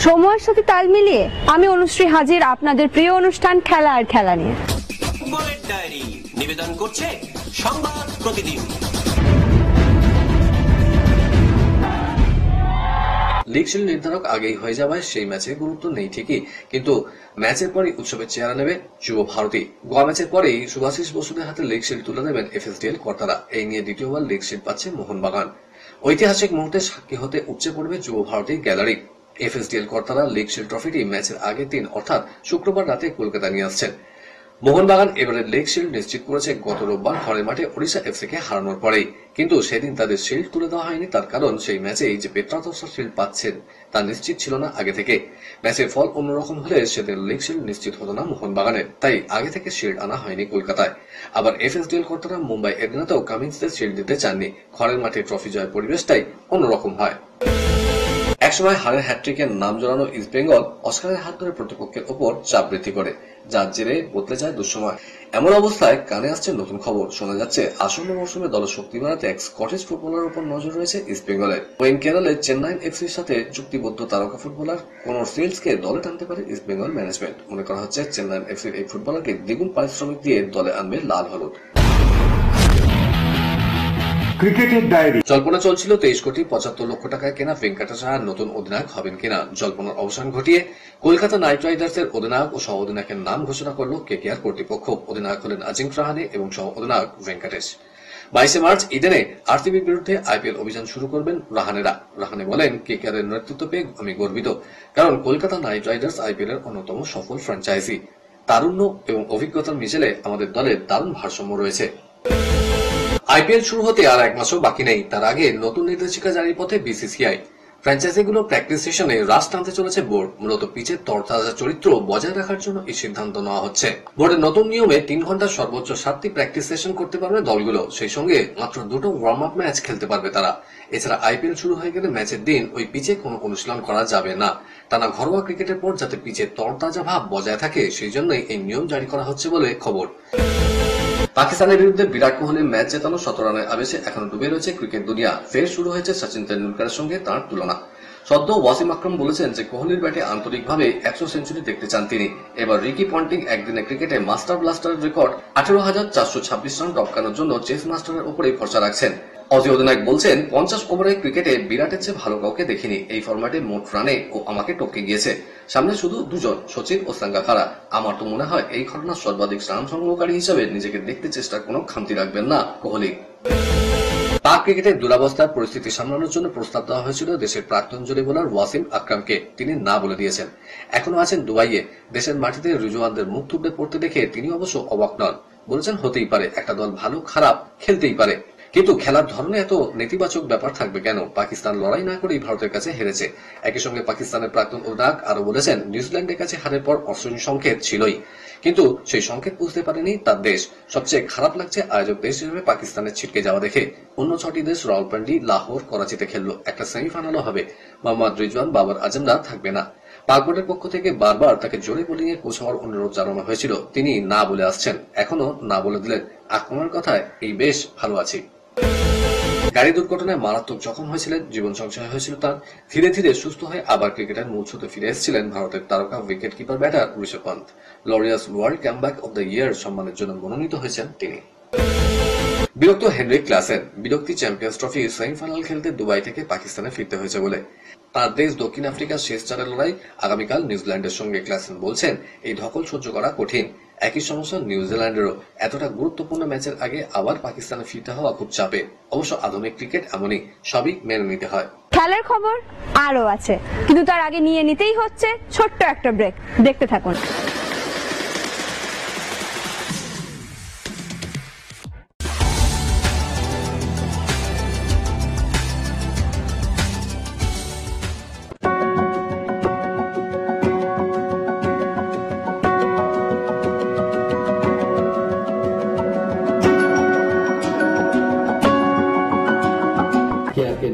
সময়ের সাথে তাল মিলিয়ে আমি অনুশ্রী হাজির আপনাদের প্রিয় অনুষ্ঠান খেলা আর খেলা নিয়ে। বুলেট ডায়েরি নিবেদন করছে সংবাদ প্রতিদিন। লিগ শিল্ড নির্ধারক আগেই হয়ে যাওয়ায় সেই ম্যাচে গুরুত্ব নেই ঠিকই, কিন্তু ম্যাচের পরই উৎসবের চেহারা নেবে যুব ভারতী। গোয়া ম্যাচের পরেই সুভাশিস বসুদের হাতে লিগ শিল্ড তুলে দেবেন এফএসডিএল কর্তারা। এই নিয়ে দ্বিতীয়বার লিগ শিল্ড পাচ্ছে মোহনবাগান। ঐতিহাসিক মুহূর্তে সাক্ষী হতে উপচে পড়বে যুব ভারতী গ্যালারি। এফএসডিএল কর্তারা লিগ শিল্ড ট্রফিটি ম্যাচের আগের দিন অর্থাৎ শুক্রবার রাতে কলকাতা নিয়ে আসছেন। মোহনবাগান এবারের লিগ শিল্ড নিশ্চিত করেছে গত রোববার ঘরের মাঠে ওড়িশা এফসি কে হারানোর পরেই, কিন্তু সেদিন তাদের শিল্ড তুলে দেওয়া হয়নি। তার কারণ সেই ম্যাচেই যে পেট্রাতসা শিল্ড পাচ্ছেন তা নিশ্চিত ছিল না আগে থেকে। ম্যাচের ফল অন্যরকম হলে সেদিন লিগ শিল্ড নিশ্চিত হতো না মোহনবাগানের, তাই আগে থেকে শিল্ড আনা হয়নি কলকাতায়। আবার এফএসডিএল কর্তারা মুম্বাই এরিনাতেও কামিন্সদের শিল্ড দিতে চাননি। ঘরের মাঠে ট্রফি জয়ের পরিবেশটাই অন্যরকম হয়। একসময় হারের হ্যাটট্রিকের নাম জড়ানো ইস্ট বেঙ্গল অস্কারের হাত ধরে প্রতিপক্ষের ওপর চাপ বৃদ্ধি করে, যার জেরে বদলে যায় দুঃসময়। এমন অবস্থায় কানে আসছে নতুন খবর। শোনা যাচ্ছে আসন্ন মৌসুমে দলের শক্তি বাড়াতে এক স্কটিশ ফুটবলারের উপর নজর রয়েছে ইস্ট বেঙ্গলের। ওয়েন কেরালের চেন্নাইন এফসির সাথে চুক্তিবদ্ধ তারকা ফুটবলার কোনর সিলসকে দলে টানতে পারে ইস্ট বেঙ্গল ম্যানেজমেন্ট। মনে করা হচ্ছে চেন্নাইন এফসির এই ফুটবলারকে দ্বিগুণ পারিশ্রমিক দিয়ে দলে আনবে লাল হলুদ। ক্রিকেটের ডায়েরি। জল্পনা চলছিল 23,75,00,000 টাকায় কেনা ভেঙ্কটেশ নতুন অধিনায়ক হবেন কিনা। জল্পনার অবসান ঘটিয়ে কলকাতা নাইট রাইডার্সের অধিনায়ক ও সহ অধিনায়কের নাম ঘোষণা করল কেকেআর কর্তৃপক্ষ। অধিনায়ক হলেন আজিঙ্ক্য রাহানে এবং সহ অধিনায়ক ভেঙ্কটেশ। 22 মার্চ ইডেনে আরসিবির বিরুদ্ধে আইপিএল অভিযান শুরু করবেন রাহানেরা। রাহানে বলেন, কেকেআর এর নেতৃত্ব পেয়ে আমি গর্বিত, কারণ কলকাতা নাইট রাইডার্স আইপিএল এর অন্যতম সফল ফ্র্যাঞ্চাইজি। তারুণ্য এবং অভিজ্ঞতার মিশেলে আমাদের দলের দারুণ ভারসাম্য রয়েছে। আইপিএল শুরু হতে আর এক মাসও বাকি নেই। তার আগে নতুন নির্দেশিকা জারির পথে বিসিসিআই। ফ্র্যাঞ্চাইজিগুলো প্র্যাকটিস সেশনে রাশ টানতে চলেছে বোর্ড। মূলত পিচের তরতাজা চরিত্র বজায় রাখার জন্য এই সিদ্ধান্ত নেওয়া হচ্ছে। বোর্ডের নতুন নিয়মে 3 ঘন্টা সর্বোচ্চ 7টি প্র্যাকটিস সেশন করতে পারবে দলগুলো। সেই সঙ্গে মাত্র 2টো ওয়ার্ম আপ ম্যাচ খেলতে পারবে তারা। এছাড়া আইপিএল শুরু হয়ে গেলে ম্যাচের দিন ওই পিচে কোনো অনুশীলন করা যাবে না। টানা ঘরোয়া ক্রিকেটের পর যাতে পিচের তরতাজা ভাব বজায় থাকে, সেই জন্যই এই নিয়ম জারি করা হচ্ছে বলে খবর। পাকিস্তানের বিরুদ্ধে বিরাট কোহলির ম্যাচ জেতানো 100 রানের আবেশে এখনো ডুবে রয়েছে ক্রিকেট দুনিয়া। ফের শুরু হয়েছে সচিন তেন্ডুলকরের সঙ্গে তাঁর তুলনা। সদ্য ওয়াসিম আকরাম বলেছেন যে কোহলির ব্যাটে আন্তরিকভাবে 100 সেঞ্চুরি দেখতে চান তিনি। এবার রিকি পন্টিং একদিনে ক্রিকেটে মাস্টার ব্লাস্টারের রেকর্ড 18,426 রান টপকানোর জন্য চেস মাস্টারের উপরেই ভরসা রাখছেন। অজি অধিনায়ক বলছেন, 50 ওভারের ক্রিকেটে বিরাটের চেয়ে ভালো কাউকে দেখিনি। এই ফরম্যাটে মোট রানে ও আমাকে টপকে গিয়েছে। সামনে শুধু দুজন, সচিন ও সাঙ্গাকারা। আমার তো মনে হয় এই ঘটনার সর্বাধিক রান সংগ্রহকারী হিসেবে নিজেকে দেখতে চেষ্টার কোনো খামতি রাখবেন না কোহলি। পাক ক্রিকেটের দুরবস্থার পরিস্থিতি সামলানোর জন্য প্রস্তাব দেওয়া হয়েছিল দেশের প্রাক্তন জুড়ি বোলার ওয়াসিম আকরামকে। তিনি না বলে দিয়েছেন। এখনো আছেন দুবাইয়ে। দেশের মাটিতে রিজওয়ানদের মুখ থুবড়ে পড়তে দেখে তিনি অবশ্য অবাক নন। বলেছেন, হতেই পারে, একটা দল ভালো খারাপ খেলতেই পারে, কিন্তু খেলার ধরনে এত নেতিবাচক ব্যাপার থাকবে কেন? পাকিস্তান লড়াই না করেই ভারতের কাছে হেরেছে। একই সঙ্গে পাকিস্তানের প্রাক্তন অধিনায়ক আরো বলেছেন, নিউজিল্যান্ডের কাছে হারের পর অশনি সংকেত ছিলই, কিন্তু সেই সংকেত বুঝতে পারেনি তার দেশ। সবচেয়ে খারাপ লাগছে আয়োজক দেশ হিসেবে পাকিস্তানের ছিটকে যাওয়া দেখে। অন্য 6টি দেশ রাওয়ালপিন্ডি, লাহোর, করাচিতে খেললো। একটা সেমিফাইনালও হবে। মোহাম্মদ রিজওয়ান, বাবর আজমরা থাকবে না। পাক বোর্ডের পক্ষ থেকে বারবার তাকে জোরে বোলিং এ কোচ হওয়ার অনুরোধ জানানো হয়েছিল। তিনি না বলে আসছেন, এখনো না বলে দিলেন। আক্রমণের কথায় এই বেশ ভালো আছি। গাড়ি দুর্ঘটনায় মারাত্মক জখম হয়েছিলেন, জীবন সংশয় হয়েছিল তার। ধীরে ধীরে সুস্থ হয়ে আবার ক্রিকেটের মূল স্রোতে ফিরে এসেছিলেন ভারতের তারকা wicket keeper batter Rishabh Pant. Laureus world comeback of the year সম্মানের জন্য মনোনীত হয়েছেন তিনি। বিরক্ত হেনরিক ক্লাসেন। বিরক্তি চ্যাম্পিয়ন্স ট্রফি সেমিফাইনাল খেলতে দুবাই থেকে পাকিস্তানে ফিরতে হয়েছে বলে। তার দেশ দক্ষিণ আফ্রিকার শেষ 4 লড়াই আগামীকাল নিউজিল্যান্ডের সঙ্গে। ক্লাসেন বলছেন, এই ধকল সহ্য করা কঠিন। একই সমস্যা নিউজিল্যান্ডেরও। এতটা গুরুত্বপূর্ণ ম্যাচের আগে আবার পাকিস্তানে ফিরতে হওয়া খুব চাপে। অবশ্য আধুনিক ক্রিকেট এমনই, সবই মেনে নিতে হয়। খেলার খবর আরো আছে, কিন্তু তার আগে নিয়ে নিতেই হচ্ছে ছোট্ট একটা ব্রেক। দেখতে থাকুন।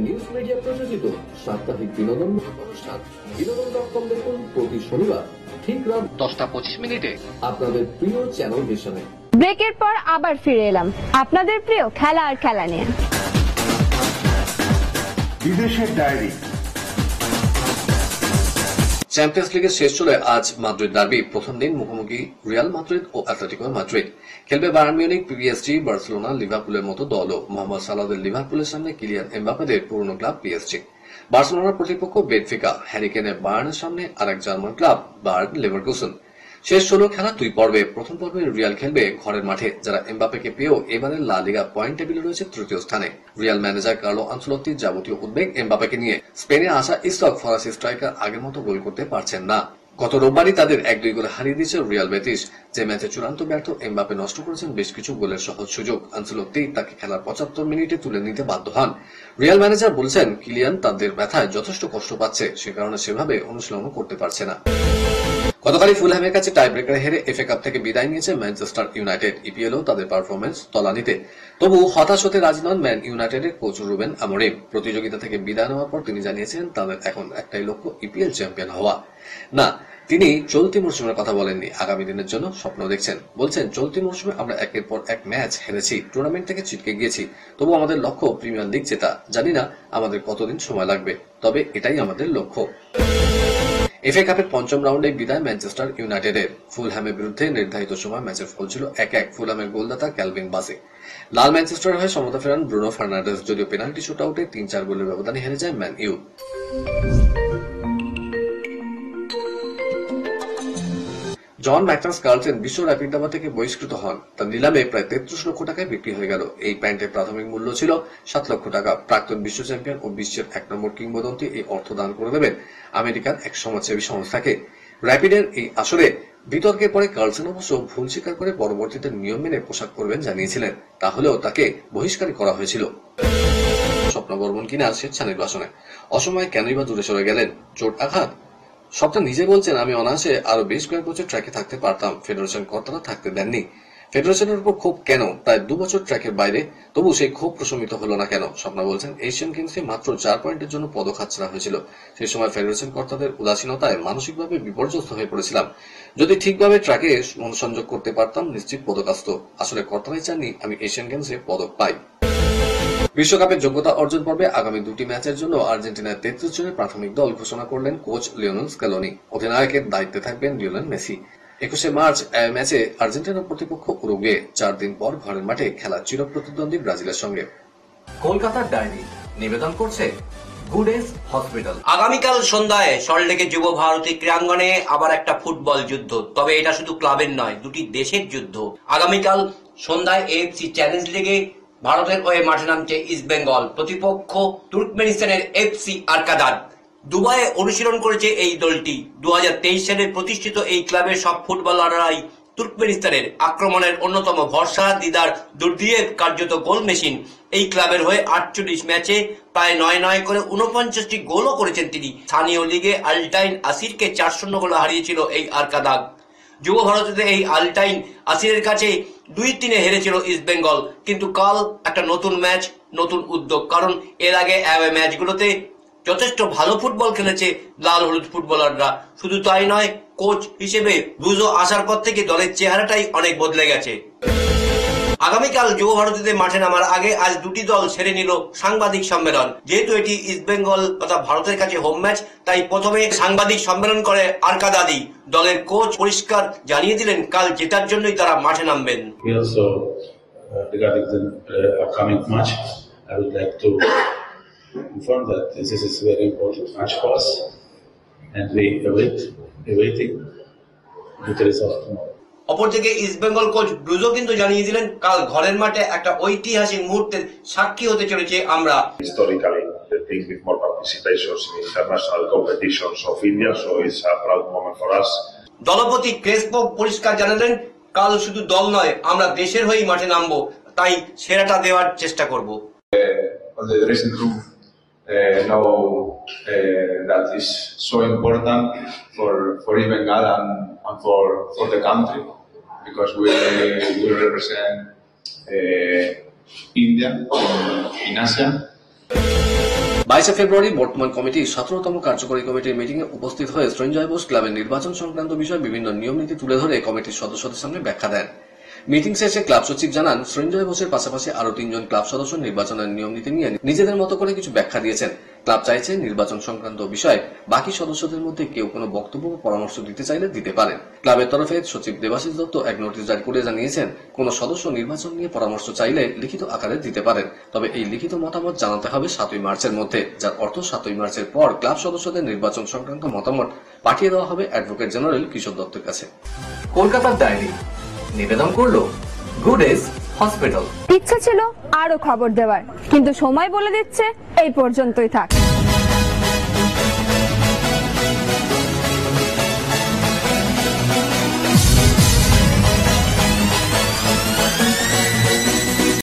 নিউজ মিডিয়া প্রযোজিত সাপ্তাহিক বিনোদন অনুষ্ঠান বিনোদন.com দেখুন প্রতি শনিবার ঠিক রাত 10:25 আপনাদের প্রিয় চ্যানেল ভিশনে। ব্রেকের পর আবার ফিরে এলাম আপনাদের প্রিয় খেলা আর খেলা নিয়ে। বিদেশের ডায়েরি। চ্যাম্পিয়ন্স লিগের শেষ চলে আজ মাদ্রিদ ডার্বি। প্রথম দিন মুখোমুখি রিয়াল মাদ্রিদ ও অ্যাটলেটিকো মাদ্রিদ। খেলবে বায়ার্ন মিউনিখ, পিএসজি, বার্সেলোনা, লিভারপুলের মতো দলও। মোহাম্মদ সালাহদের লিভারপুলের সামনে কিলিয়ান এমবাপ্পেদের পুরনো ক্লাব পিএসজি। বার্সেলোনার প্রতিপক্ষ বেনফিকা, হ্যারি কেনের বায়ার্নের সামনে আরেক জার্মান ক্লাব বায়ার্ন লেভারকুসেন। শেষ 16 খেলা 2 পর্বে। প্রথম পর্বে রিয়াল খেলবে ঘরের মাঠে, যারা এমবাপ্পেকে পেয়েও এবারের লা লিগা পয়েন্ট টেবিলে রয়েছে তৃতীয় স্থানে। রিয়াল ম্যানেজার কার্লো আনচেলত্তির যাবতীয় উদ্বেগ এমবাপ্পেকে নিয়ে। স্পেনে আসা ইস্তক ফরাসি স্ট্রাইকার আগের মতো গোল করতে পারছেন না। গত রোববারই তাদের 1-2 গোলে হারিয়ে দিয়েছে রিয়াল বেতিস। যে ম্যাচে চূড়ান্ত ব্যর্থ এমবাপ্পে নষ্ট করেছেন বেশ কিছু গোলের সহজ সুযোগ। আনচেলত্তি তাকে খেলার 75 মিনিটে তুলে নিতে বাধ্য হন। রিয়াল ম্যানেজার বলছেন কিলিয়ান তাদের ব্যথায় যথেষ্ট কষ্ট পাচ্ছে, সে কারণে সেভাবে অনুশীলনও করতে পারছে না। গতকালই ফুলহ্যামের কাছে টাই ব্রেকারে হেরে এফএ কাপ থেকে বিদায় নিয়েছে ম্যানচেস্টার ইউনাইটেড। ইপিএলও তাদের পারফরমেন্স তলানিতে। তবু হতাশ হতে রাজি নন ম্যান ইউনাইটেডের কোচ রুবেন আমোরিম। প্রতিযোগিতা থেকে বিদায় নেওয়ার পর তিনি জানিয়েছেন তাদের এখন একটাই লক্ষ্য, ইপিএল চ্যাম্পিয়ন হওয়া। না, তিনি চলতি মৌসুমের কথা বলেননি, আগামী দিনের জন্য স্বপ্ন দেখছেন। বলছেন, চলতি মৌসুমে আমরা একের পর এক ম্যাচ হেরেছি, টুর্নামেন্ট থেকে ছিটকে গিয়েছি। তবু আমাদের লক্ষ্য প্রিমিয়ার লিগ জেতা। জানি না আমাদের কতদিন সময় লাগবে, তবে এটাই আমাদের লক্ষ্য। এফএ কাপের পঞ্চম রাউন্ডে বিদায় ম্যানচেস্টার ইউনাইটেডের। ফুলহ্যামের বিরুদ্ধে নির্ধারিত সময় ম্যাচের ফল ছিল 1-1। ফুলহ্যামের গোলদাতা ক্যালভিন বাসে। লাল ম্যানচেস্টারের হয়ে সমতা ফেরান ব্রুনো ফার্নান্ডেজ। যদিও পেনাল্টি শুট আউটে 3-4 গোলের ব্যবধানে হেরে যায় ম্যান ইউ। জন ম্যাকটাস কার্লসেন বিশ্ব র্যাপিড দাবা থেকে বহিষ্কৃত হন। তার নিলামে প্রায় 33 লক্ষ টাকায় বিক্রি হয়ে গেল। এই প্যান্টের প্রাথমিক মূল্য ছিল 7 লক্ষ টাকা। প্রাক্তন বিশ্ব চ্যাম্পিয়ন ও বিশ্বের 1 নম্বর কিংবদন্তি এই অর্থ দান করে দেবেন আমেরিকার এক সমাজসেবী সংস্থাকে। র্যাপিডের এই আসরে বিতর্কের পরে কার্লসেন অবশ্য ভুল স্বীকার করে পরবর্তীতে নিয়ম মেনে পোশাক পরবেন জানিয়েছিলেন। তাহলেও তাকে বহিষ্কার করা হয়েছিল। স্বপ্ন বর্মন কিনা স্বেচ্ছা নির্বাসনে। অসময়ে কেনই বা দূরে সরে গেলেন? চোট আঘাত? সবটা নিজে বলছেন, আমি অনায়াসে আরো বেশ কয়েক বছর ট্র্যাকে থাকতে পারতাম, ফেডারেশন কর্তারা থাকতে দেননি। ফেডারেশনের উপর ক্ষোভ কেন? প্রায় 2 বছর ট্র্যাকের বাইরে, তবু সেই ক্ষোভ প্রশমিত হলো না কেন? স্বপ্না বলছেন, এশিয়ান গেমসে মাত্র 4 পয়েন্টের জন্য পদক হাতছাড়া হয়েছিল। সেই সময় ফেডারেশন কর্তাদের উদাসীনতায় মানসিকভাবে বিপর্যস্ত হয়ে পড়েছিলাম। যদি ঠিকভাবে ট্র্যাকে মনোসংযোগ করতে পারতাম, নিশ্চিত পদক আসত। আসলে কর্তারাই চাননি আমি এশিয়ান গেমসে পদক পাই। বিশ্বকাপের যোগ্যতা অর্জন পর্বে আগামী 2টি ম্যাচের জন্য আর্জেন্টিনার 33 জনের প্রাথমিক দল ঘোষণা করলেন কোচ লিওনেল স্ক্যালোনি। অধিনায়কের দায়িত্বে থাকবেন লিওনেল মেসি। 21 মার্চ ম্যাচে আর্জেন্টিনার প্রতিপক্ষ উরুগুয়ে। 4 দিন পর ঘরের মাঠে খেলা চিরপ্রতিদ্বন্দ্বী ব্রাজিলের সঙ্গে। কলকাতার ডায়েরি নিবেদন করছে গুডেস হসপিটাল। আগামীকাল সন্ধ্যায় সল্টলেকের যুব ভারতী ক্রীড়াঙ্গনে আবার একটা ফুটবল যুদ্ধ। তবে এটা শুধু ক্লাবের নয়, দুটি দেশের যুদ্ধ। আগামীকাল সন্ধ্যায় এএফসি চ্যালেঞ্জ লিগে ভারতের হয়ে মাঠে নামছে ইস্ট বেঙ্গল। প্রতিপক্ষ তুর্কমেনিস্তানের এফসি আরকাদাদ। দুবাইয়ে অনুশীলন করেছে এই দলটি। 2023 সালে প্রতিষ্ঠিত এই ক্লাবের সব ফুটবলাররাই তুর্কমেনিস্তানের আক্রমণের অন্যতম ভরসা। দিদার দুর্দিয়েভ কার্যত গোল মেশিন। এই ক্লাবের হয়ে 48 ম্যাচে প্রায় 9 করে 49টি গোলও করেছেন তিনি। স্থানীয় লিগে আলটাইন আসিরকে 4-0 গোলে হারিয়েছিল এই আরকাদাদ। যুব ভারতীতে এই আলটাইন আসিরের কাছে 2-3 হেরেছিল ইস্ট বেঙ্গল। কিন্তু কাল একটা নতুন ম্যাচ, নতুন উদ্যোগ। কারণ এর আগে অ্যাওয়ে ম্যাচগুলোতে যথেষ্ট ভালো ফুটবল খেলেছে লাল হলুদ ফুটবলাররা। শুধু তাই নয়, কোচ হিসেবে ব্রুজো আসার পর থেকে দলের চেহারাটাই অনেক বদলে গেছে। আগামীকাল যুব ভারতীতে মাঠে নামার আগে আজ দুটি দল সেরে নিল সাংবাদিক সম্মেলন। যেহেতু এটি ইস্ট বেঙ্গল তথা ভারতের কাছে হোম ম্যাচ, তাই প্রথমে সাংবাদিক সম্মেলন করে আরকাদাদি। দলের কোচ পরিষ্কার জানিয়ে দিলেন কাল জেতার জন্যই তারা মাঠে নামবেন। Regarding the upcoming match, I would like to inform that this is a very important match for us, and we awaiting the result tomorrow. অপরদিকে ইস্ট বেঙ্গল কোচ ব্রুজো কিন্তু জানিয়ে দিলেন কাল ঘরের মাঠে একটা ঐতিহাসিক মুহূর্তের সাক্ষী হতে চলেছে আমরা। Historically, the thing with more participations in international competitions of India, so it's a proud moment for us. দলপতি ক্রেসপো পরিষ্কার জানালেন, কাল শুধু দল নয়, আমরা দেশের হয়েই মাঠে নামবো, তাই সেরাটা দেওয়ার চেষ্টা করব। On the dressing room know that is so important for East Bengal and for the country, because we represent India in Asia. 22 ফেব্রুয়ারি বর্তমান কমিটির 17তম কার্যকরী কমিটির মিটিং এ উপস্থিত হয়ে সঞ্জয় বোস ক্লাবের নির্বাচন সংক্রান্ত বিষয়ে বিভিন্ন নিয়ম নীতি তুলে ধরে কমিটির সদস্যদের সামনে ব্যাখ্যা দেন। মিটিং শেষে ক্লাব সচিব জানান, সৃঞ্জয় ঘোষের পাশাপাশি আরো 3 জন ক্লাব সদস্য নির্বাচনের নিয়ম নীতি নিয়ে নিজেদের মতো করে কিছু ব্যাখ্যা দিয়েছেন। ক্লাব চাইছে নির্বাচন সংক্রান্ত বিষয়ে বাকি সদস্যদের মধ্যে কেউ কোনো বক্তব্য বা পরামর্শ দিতে চাইলে দিতে পারেন। ক্লাবের তরফে সচিব দেবাশিস দত্ত এক নোটিশ জারি করে জানিয়েছেন, কোন সদস্য নির্বাচন নিয়ে পরামর্শ চাইলে লিখিত আকারে দিতে পারেন, তবে এই লিখিত মতামত জানাতে হবে 7ই মার্চের মধ্যে, যার অর্থ 7ই মার্চের পর ক্লাব সদস্যদের নির্বাচন সংক্রান্ত মতামত পাঠিয়ে দেওয়া হবে অ্যাডভোকেট জেনারেল কিশোর দত্তের কাছে। কলকাতার ডায়েরি নিবেদন করলো গুডেস হসপিটাল। ইচ্ছা ছিল আরো খবর দেওয়ার, কিন্তু সময় বলে দিচ্ছে এই পর্যন্তই থাক।